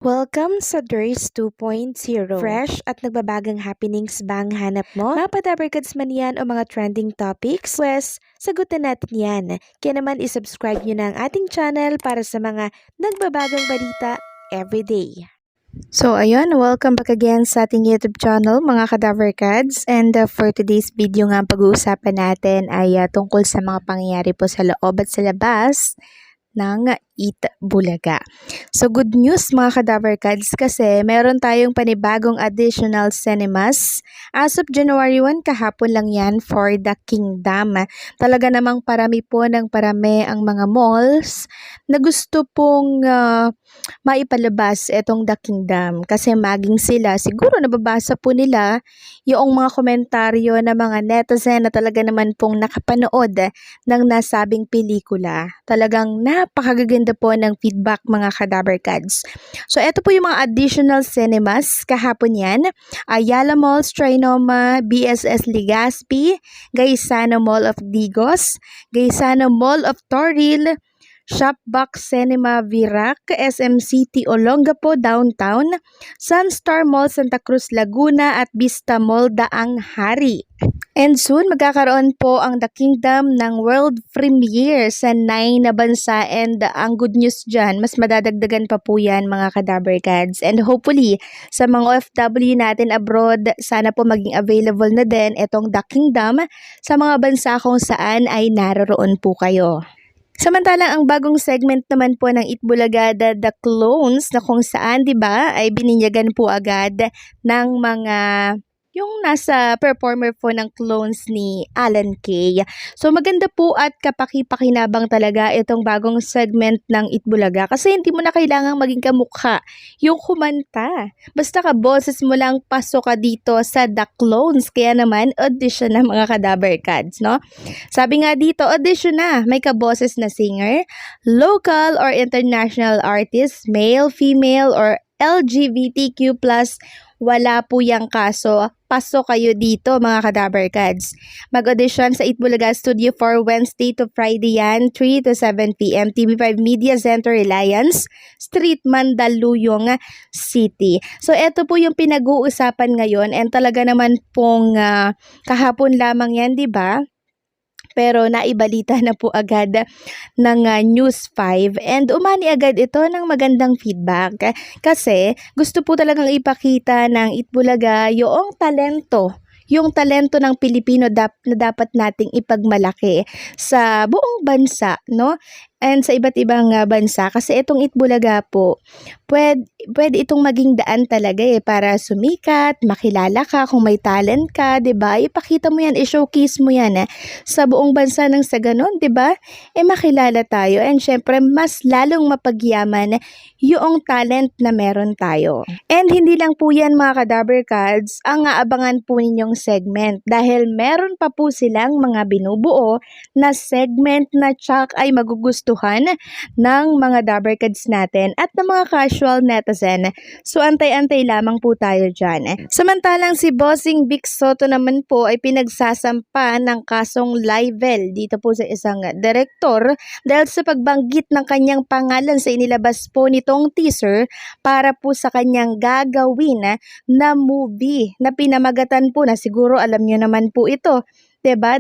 Welcome sa Durs 2.0. Fresh at nagbabagang happenings ba ang hanap mo? Mga padabarkads man yan o mga trending topics? Pwes, sagutan natin yan. Kaya naman isubscribe nyo na ang ating channel para sa mga nagbabagang balita everyday. So ayun, welcome back again sa ating YouTube channel mga Kadaverkads. And for today's video nga pag-uusapan natin ay tungkol sa mga pangyayari po sa loob at sa labas ng Itbulaga. So good news mga Kadaverkads kasi meron tayong panibagong additional cinemas. As of January 1, kahapon lang yan for the Kingdom. Talaga namang parami po ng parami ang mga malls na gusto pong maipalabas itong The Kingdom. Kasi maging sila, siguro nababasa po nila yung mga komentaryo ng mga netizen na talaga naman pong nakapanood ng nasabing pelikula. Talagang napakagaganda po ng feedback mga Kadaverkads. So ito po yung mga additional cinemas kahapon yan. Ayala Mall, Trinoma, BSS Legazpi, Gaisano Mall of Digos, Gaisano Mall of Toril, Shopbox Cinema Virac, SM City Olongapo Downtown, Sunstar Mall Santa Cruz Laguna at Vista Mall Daang Hari. And soon, magkakaroon po ang The Kingdom ng world premiere sa 9 na bansa and ang good news dyan, mas madadagdagan pa po yan mga Kadaverkads. And hopefully, sa mga OFW natin abroad, sana po maging available na din itong The Kingdom sa mga bansa kung saan ay naroroon po kayo. Samantalang ang bagong segment naman po ng Itbulaga The Clones na kung saan 'di ba ay bininyagan po agad ng mga yung nasa performer po ng clones ni Alan Kay. So maganda po at kapaki-pakinabang talaga itong bagong segment ng Itbulaga kasi hindi mo na kailangang maging kamukha yung kumanta. Basta ka boses mo lang pasok ka dito sa The Clones. Kaya naman audition na mga Kadaverkads, no? Sabi nga dito, audition na. May kaboses na singer, local or international artist, male, female, or LGBTQ+, wala po yung kaso. Pasok kayo dito mga Kadaverkads. Mag-audition sa Itbulaga Studio for Wednesday to Friday yan, 3 to 7 p.m. TV5 Media Center Reliance, Street Mandaluyong City. So eto po yung pinag-uusapan ngayon and talaga naman pong kahapon lamang yan, di ba? Pero naibalita na po agad ng News 5 and umani agad ito ng magandang feedback kasi gusto po talagang ipakita ng Itbulaga yung talento ng Pilipino na dapat nating ipagmalaki sa buong bansa, no? And sa iba't ibang bansa kasi itong Itbulaga po pwede itong maging daan talaga para sumikat, makilala ka kung may talent ka, 'di ba? Ipakita mo 'yan, i-showcase mo 'yan sa buong bansa nang sa ganun, 'di ba? Makilala tayo and syempre mas lalong mapagyaman yung talent na meron tayo. And hindi lang po 'yan mga Kadaverkads ang aabangan po ninyong segment dahil meron pa po silang mga binubuo na segment na tsak ay magugustuhan ng mga Daverkads natin at ng mga casual netizen. So antay-antay lamang po tayo dyan. Samantalang si Bossing Vic Soto naman po ay pinagsasampa ng kasong libel dito po sa isang direktor dahil sa pagbanggit ng kanyang pangalan sa inilabas po nitong teaser para po sa kanyang gagawin na movie na pinamagatan po na siguro alam nyo naman po ito, 'di ba?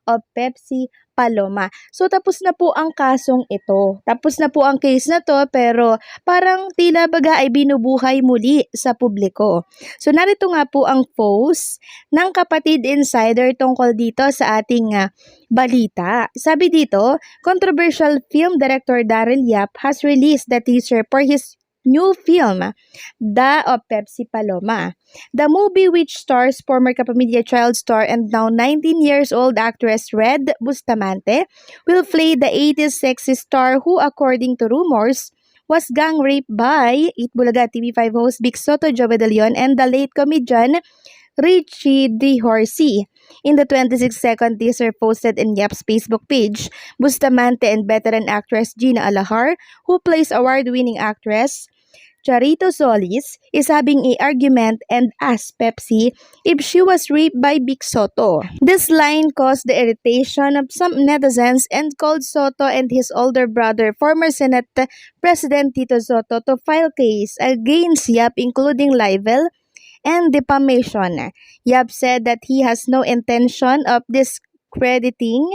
O Pepsi Paloma. So tapos na po ang kasong ito. Tapos na po ang case na to pero parang tila baga ay binubuhay muli sa publiko. So narito nga po ang post ng Kapatid Insider tungkol dito sa ating balita. Sabi dito, controversial film director Daryl Yap has released the teaser for his new film, O Pepsi Paloma. The movie, which stars former Kapamilya child star and now 19 years old actress Red Bustamante, will play the 80s sexy star who, according to rumors, was gang raped by Itbulaga TV5 host Vic Soto, Joe De Leon, and the late comedian Richie De Horsey. In the 26-second teaser posted in Yap's Facebook page, Bustamante and veteran actress Gina Alahar, who plays award-winning actress Charito Solis is having a argument and asked Pepsi if she was raped by Vic Soto. This line caused the irritation of some netizens and called Soto and his older brother, former Senate President Tito Soto, to file case against Yap, including libel and defamation. Yap said that he has no intention of discrediting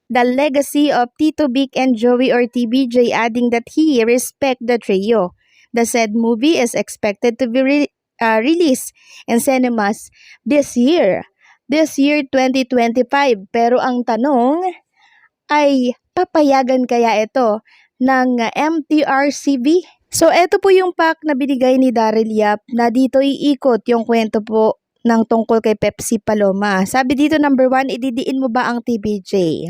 the legacy of Tito Vic and Joey or TBJ, adding that he respect the trio. The said movie is expected to be released in cinemas this year. 2025. Pero ang tanong ay papayagan kaya ito ng MTRCB? So eto po yung pack na binigay ni Daryl Yap na dito iikot yung kwento po ng tungkol kay Pepsi Paloma. Sabi dito, number 1, ididiin mo ba ang TBJ?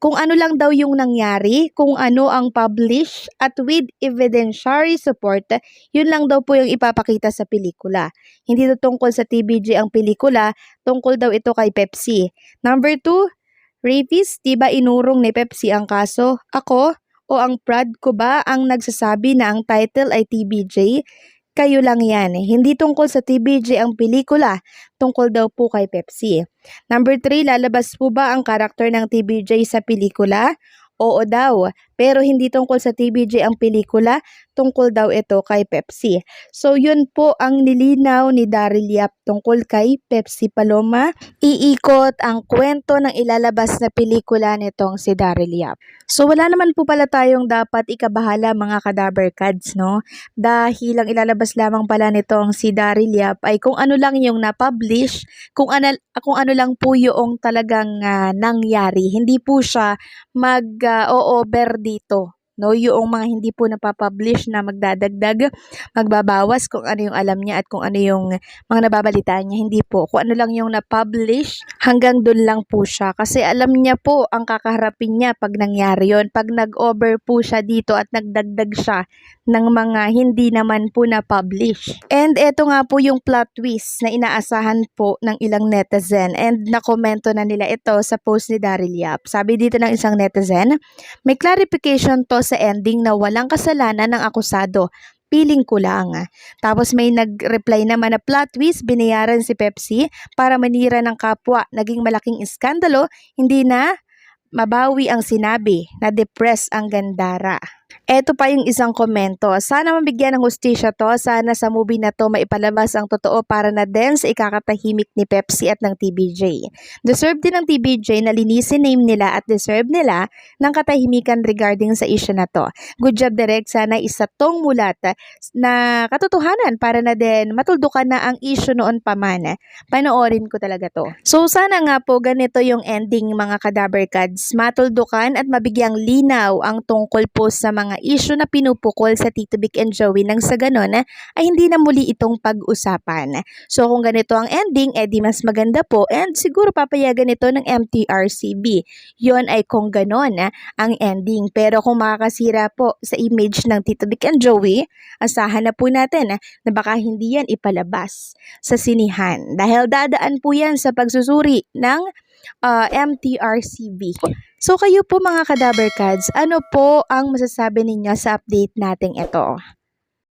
Kung ano lang daw yung nangyari, kung ano ang publish at with evidentiary support, yun lang daw po yung ipapakita sa pelikula. Hindi to tungkol sa TBJ ang pelikula, tungkol daw ito kay Pepsi. Number 2, rapist, diba inurong ni Pepsi ang kaso? Ako o ang prod ko ba ang nagsasabi na ang title ay TBJ? Kayo lang yan. Hindi tungkol sa TBJ ang pelikula, tungkol daw po kay Pepsi. Number 3, lalabas po ba ang karakter ng TBJ sa pelikula? Oo daw, pero hindi tungkol sa TBJ ang pelikula, tungkol daw ito kay Pepsi. So yun po ang nilinaw ni Daryl Yap tungkol kay Pepsi Paloma. Iikot ang kwento ng ilalabas na pelikula nitong si Daryl Yap. So wala naman po pala tayong dapat ikabahala mga Kadaber Kads, no? Dahil ang ilalabas lamang pala nitong si Daryl Yap ay kung ano lang yung na-publish, kung ano lang po yung talagang nangyari. Hindi po siya mag-over dito. No, yung mga hindi po napapublish na magdadagdag, magbabawas kung ano yung alam niya at kung ano yung mga nababalitaan niya. Hindi po. Kung ano lang yung napublish, hanggang doon lang po siya. Kasi alam niya po ang kakaharapin niya pag nangyari yun. Pag nag-over po siya dito at nagdagdag siya ng mga hindi naman po na-publish. And eto nga po yung plot twist na inaasahan po ng ilang netizen. And nakomento na nila ito sa post ni Daryl Yap. Sabi dito ng isang netizen, may clarification to sa ending na walang kasalanan ng akusado. Piling ko lang. Tapos may nag-reply naman na plot twist, binayaran si Pepsi para manira ng kapwa. Naging malaking iskandalo, hindi na mabawi ang sinabi na depressed ang Gandara. Eto pa yung isang komento. Sana mabigyan ng hustisya to. Sana sa movie na to maipalabas ang totoo para na din sa ikakatahimik ni Pepsi at ng TBJ. Deserve din ng TBJ na linisin name nila at deserve nila ng katahimikan regarding sa issue na to. Good job, Direk. Sana isa tong mulat na katotohanan para na din matuldukan na ang issue noon pa man. Panoorin ko talaga to. So sana nga po ganito yung ending mga Kadaber Kads. Matuldukan at mabigyang linaw ang tungkol po sa mga issue na pinupukol sa Tito Vic and Joey nang sa ganon ay hindi na muli itong pag-usapan. So kung ganito ang ending, edi mas maganda po and siguro papayagan ito ng MTRCB. Yon ay kung ganon ang ending. Pero kung makakasira po sa image ng Tito Vic and Joey, asahan na po natin na baka hindi yan ipalabas sa sinihan. Dahil dadaan po yan sa pagsusuri ng MTRCB. So kayo po mga Kadaber Kads, ano po ang masasabi ninyo sa update nating ito?